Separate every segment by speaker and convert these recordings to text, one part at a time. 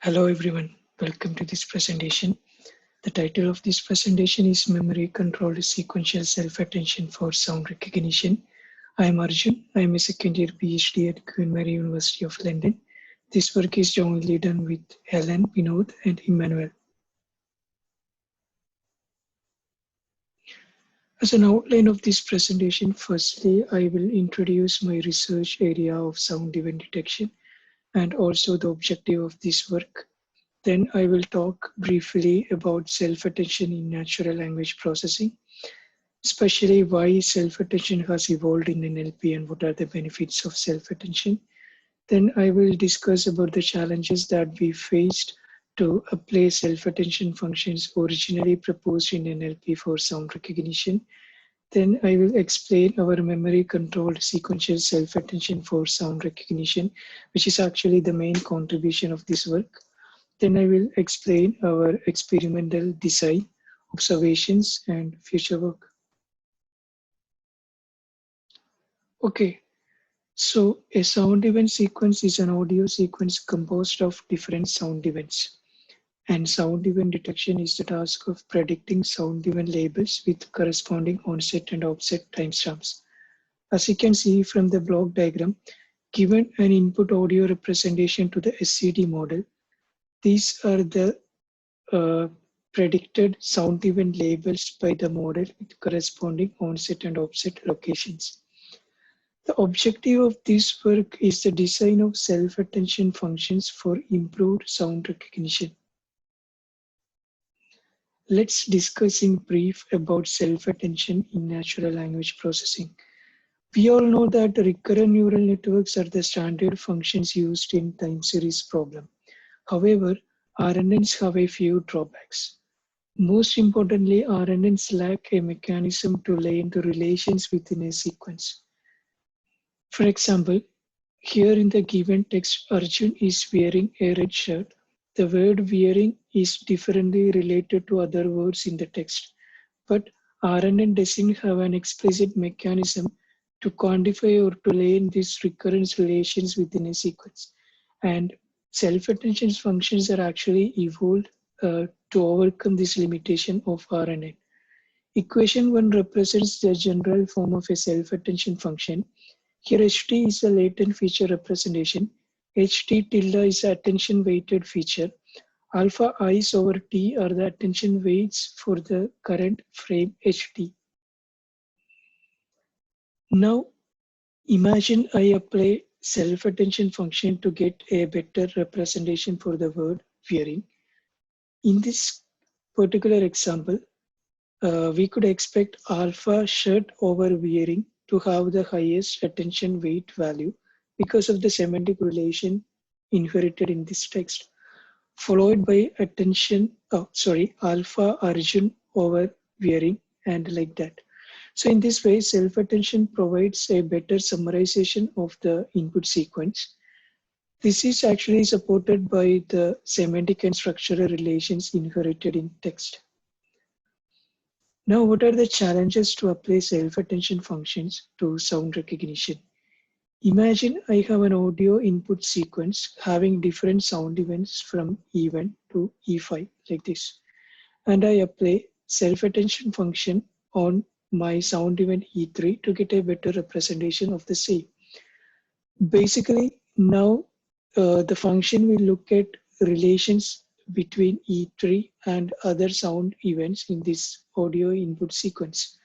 Speaker 1: Hello everyone, welcome to this presentation. The title of this presentation is Memory Controlled Sequential Self-Attention for Sound Recognition. I am Arjun. I am a second year PhD at Queen Mary University of London. This work is jointly done with Helen, Vinod and Emmanouil. As an outline of this presentation, firstly, I will introduce my research area of sound event detection and also the objective of this work. Then I will talk briefly about self-attention in natural language processing, especially why self-attention has evolved in NLP and what are the benefits of self-attention. Then I will discuss about the challenges that we faced to apply self-attention functions originally proposed in NLP for sound recognition. Then I will explain our memory-controlled sequential self-attention for sound recognition, which is actually the main contribution of this work. Then I will explain our experimental design, observations, and future work. Okay, so a sound event sequence is an audio sequence composed of different sound events. And sound event detection is the task of predicting sound event labels with corresponding onset and offset timestamps. As you can see from the block diagram, given an input audio representation to the SCD model, these are the predicted sound event labels by the model with corresponding onset and offset locations. The objective of this work is the design of self-attention functions for improved sound recognition. Let's discuss in brief about self-attention in natural language processing. We all know that recurrent neural networks are the standard functions used in time series problem. However, RNNs have a few drawbacks. Most importantly, RNNs lack a mechanism to learn the relations within a sequence. For example, here in the given text, Arjun is wearing a red shirt. The word wearing is differently related to other words in the text, but RNN doesn't have an explicit mechanism to quantify or to learn these recurrence relations within a sequence. And self-attention functions are actually evolved to overcome this limitation of RNN. Equation 1 represents the general form of a self-attention function. Here HT is a latent feature representation. HT tilde is the attention weighted feature. Alpha i's over T are the attention weights for the current frame HT. Now imagine I apply self-attention function to get a better representation for the word wearing. In this particular example, we could expect alpha shirt over wearing to have the highest attention weight value because of the semantic relation inherited in this text, followed by alpha Arjun over wearing and like that. So in this way, self-attention provides a better summarization of the input sequence. This is actually supported by the semantic and structural relations inherited in text. Now, what are the challenges to apply self-attention functions to sound recognition? Imagine I have an audio input sequence having different sound events from E1 to E5 like this. And I apply self-attention function on my sound event E3 to get a better representation of the same. Basically, now the function will look at relations between E3 and other sound events in this audio input sequence.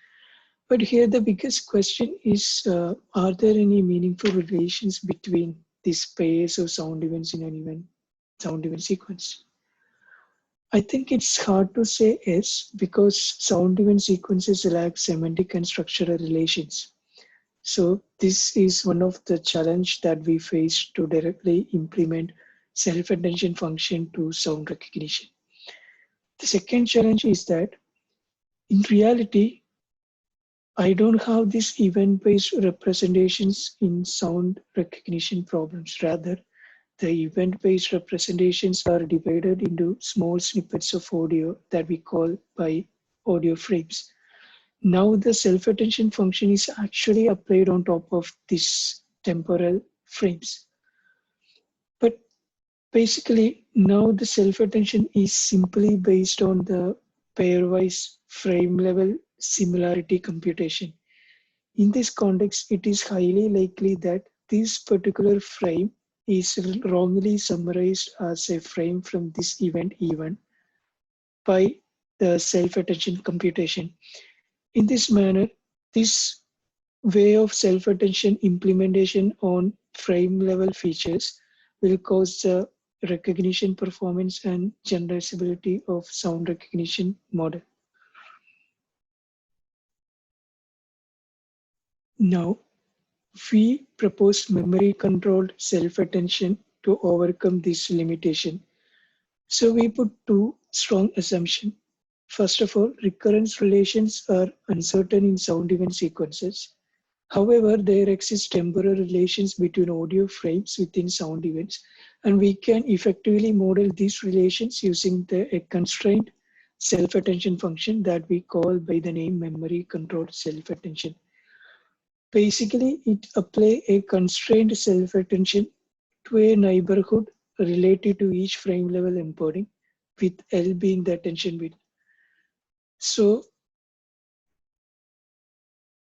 Speaker 1: But here the biggest question is, are there any meaningful relations between these pairs of sound events in an sound event sequence? I think it's hard to say yes, because sound event sequences lack semantic and structural relations. So this is one of the challenges that we face to directly implement self-attention function to sound recognition. The second challenge is that in reality, I don't have these event-based representations in sound recognition problems. Rather, the event-based representations are divided into small snippets of audio that we call by audio frames. Now the self-attention function is actually applied on top of these temporal frames. But Basically, now the self-attention is simply based on the pairwise frame level similarity computation. In this context, it is highly likely that this particular frame is wrongly summarized as a frame from this event E1 by the self-attention computation. In this manner, this way of self-attention implementation on frame level features will cause the recognition performance and generalizability of sound recognition model. Now, we propose memory-controlled self-attention to overcome this limitation. So we put two strong assumptions. First of all, recurrence relations are uncertain in sound event sequences. However, there exist temporal relations between audio frames within sound events, and we can effectively model these relations using a constrained self-attention function that we call by the name memory-controlled self-attention. Basically, it applies a constrained self-attention to a neighborhood related to each frame level encoding, with L being the attention width. So,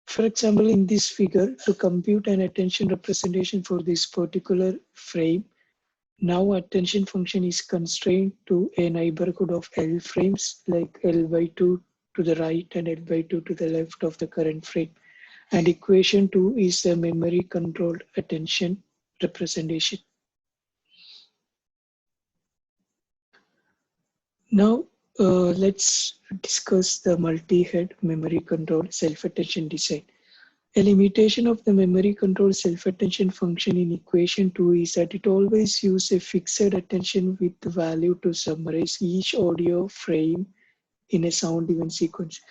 Speaker 1: for example, in this figure, to compute an attention representation for this particular frame, now attention function is constrained to a neighborhood of L frames, like L by 2 to the right and L by 2 to the left of the current frame. And equation 2 is a memory controlled attention representation. Now, let's discuss the multi-head memory controlled self-attention design. A limitation of the memory controlled self-attention function in equation 2 is that it always uses a fixed attention with value to summarize each audio frame in a sound event sequence.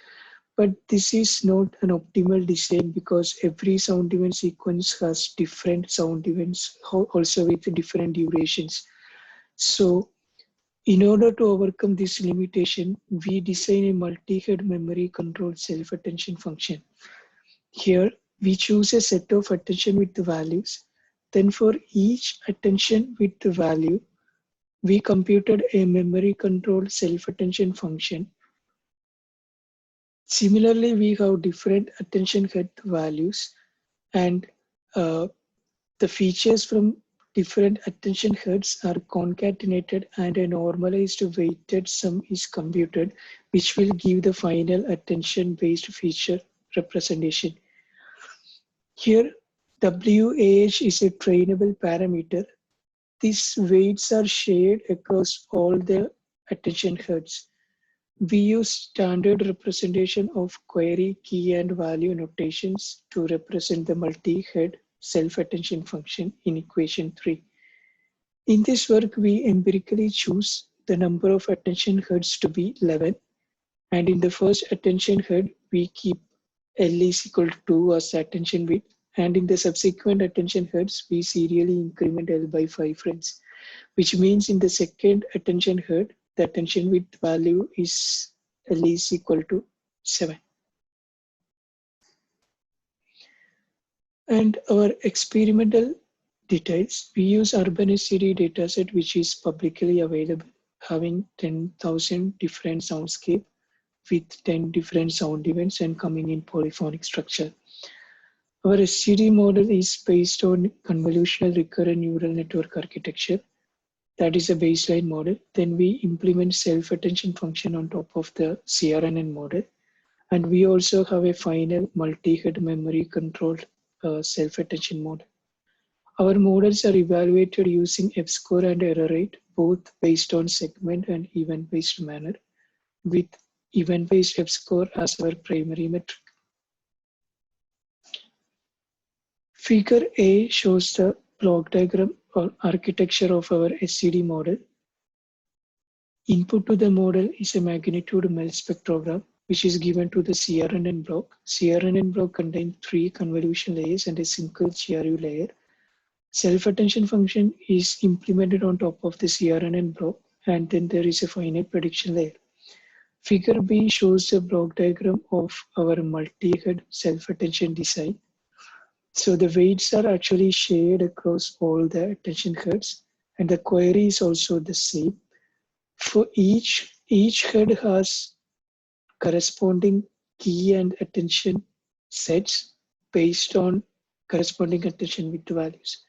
Speaker 1: But this is not an optimal design because every sound event sequence has different sound events, also with different durations. So in order to overcome this limitation, we design a multi-head memory controlled self-attention function. Here, we choose a set of attention with the values. Then for each attention with the value, we computed a memory controlled self-attention function. Similarly, we have different attention head values, and the features from different attention heads are concatenated and a normalized weighted sum is computed, which will give the final attention-based feature representation. Here, WAH is a trainable parameter. These weights are shared across all the attention heads. We use standard representation of query, key, and value notations to represent the multi-head self-attention function in equation 3. In this work, we empirically choose the number of attention heads to be 11. And in the first attention head, we keep L is equal to 2 as attention width. And in the subsequent attention heads, we serially increment L by 5 frames, which means in the second attention head, the attention width value is L is equal to 7. And our experimental details, we use URBAN-SED dataset, which is publicly available, having 10,000 different soundscape with 10 different sound events and coming in polyphonic structure. Our SED model is based on convolutional recurrent neural network architecture. That is a baseline model. Then we implement self-attention function on top of the CRNN model. And we also have a final multi-head memory controlled self-attention model. Our models are evaluated using F-score and error rate, both based on segment and event-based manner, with event-based F-score as our primary metric. Figure A shows the block diagram or architecture of our SED model. Input to the model is a magnitude MEL spectrogram, which is given to the CRNN block. CRNN block contains 3 convolution layers and a single GRU layer. Self-attention function is implemented on top of the CRNN block, and then there is a finite prediction layer. Figure B shows the block diagram of our multi-head self-attention design. So the weights are actually shared across all the attention heads, and the query is also the same. For each head has corresponding key and attention sets based on corresponding attention with values.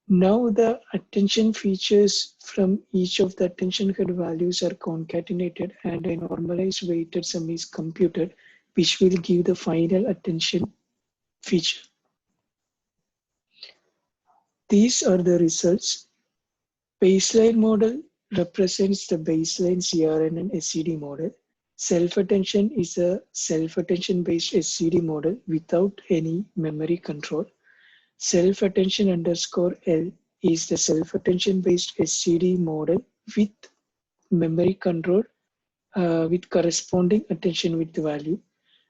Speaker 1: Now the attention features from each of the attention head values are concatenated and a normalized weighted sum is computed, which will give the final attention feature. These are the results. Baseline model represents the baseline CRNN SED model. Self-attention is a self-attention based SED model without any memory control. Self-attention underscore L is the self-attention based SED model with memory control with corresponding attention with value.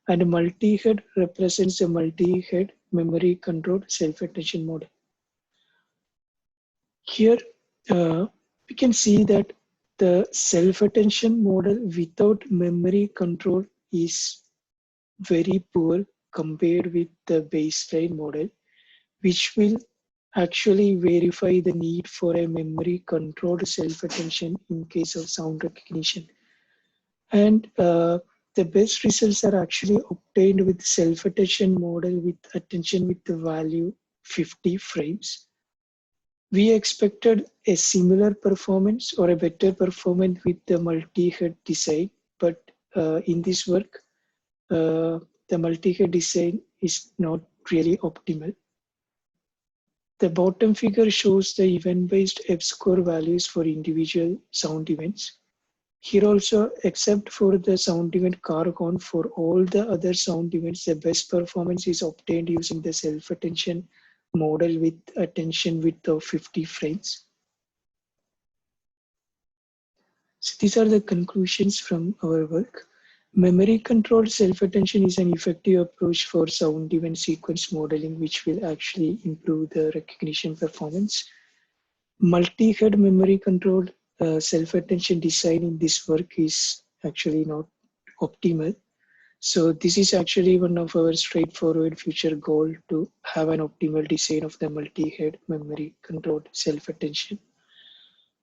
Speaker 1: And multi-head represents a multi-head memory controlled self-attention model. Here we can see that the self-attention model without memory control is very poor compared with the baseline model, which will actually verify the need for a memory controlled self-attention in case of sound recognition. And the best results are actually obtained with self-attention model with attention with the value 50 frames. We expected a similar performance or a better performance with the multi-head design, but in this work, the multi-head design is not really optimal. The bottom figure shows the event-based F-score values for individual sound events. Here also, except for the sound event car horn, for all the other sound events, the best performance is obtained using the self-attention model with attention width of 50 frames. So these are the conclusions from our work. Memory controlled self-attention is an effective approach for sound event sequence modeling, which will actually improve the recognition performance. Multi-head memory controlled self-attention design in this work is actually not optimal. So this is actually one of our straightforward future goal to have an optimal design of the multi-head memory controlled self-attention.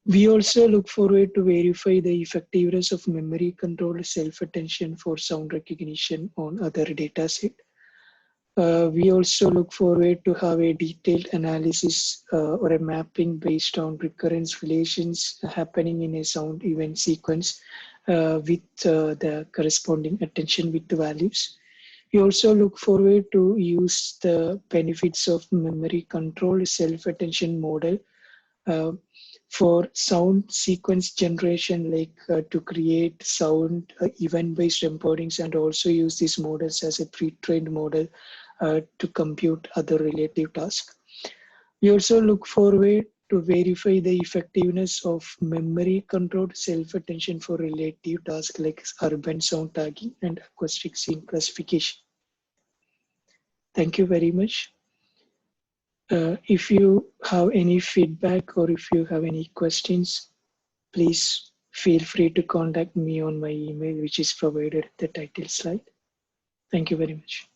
Speaker 1: We also look forward to verify the effectiveness of memory controlled self-attention for sound recognition on other dataset. We also look forward to have a detailed analysis or a mapping based on recurrence relations happening in a sound event sequence with the corresponding attention with the values. We also look forward to use the benefits of memory controlled self-attention model for sound sequence generation, like to create sound event-based encodings, and also use these models as a pre-trained model to compute other relative tasks. We also look forward to verify the effectiveness of memory controlled self-attention for relative tasks like urban sound tagging and acoustic scene classification. Thank you very much. If you have any feedback or if you have any questions, please feel free to contact me on my email, which is provided at the title slide. Thank you very much.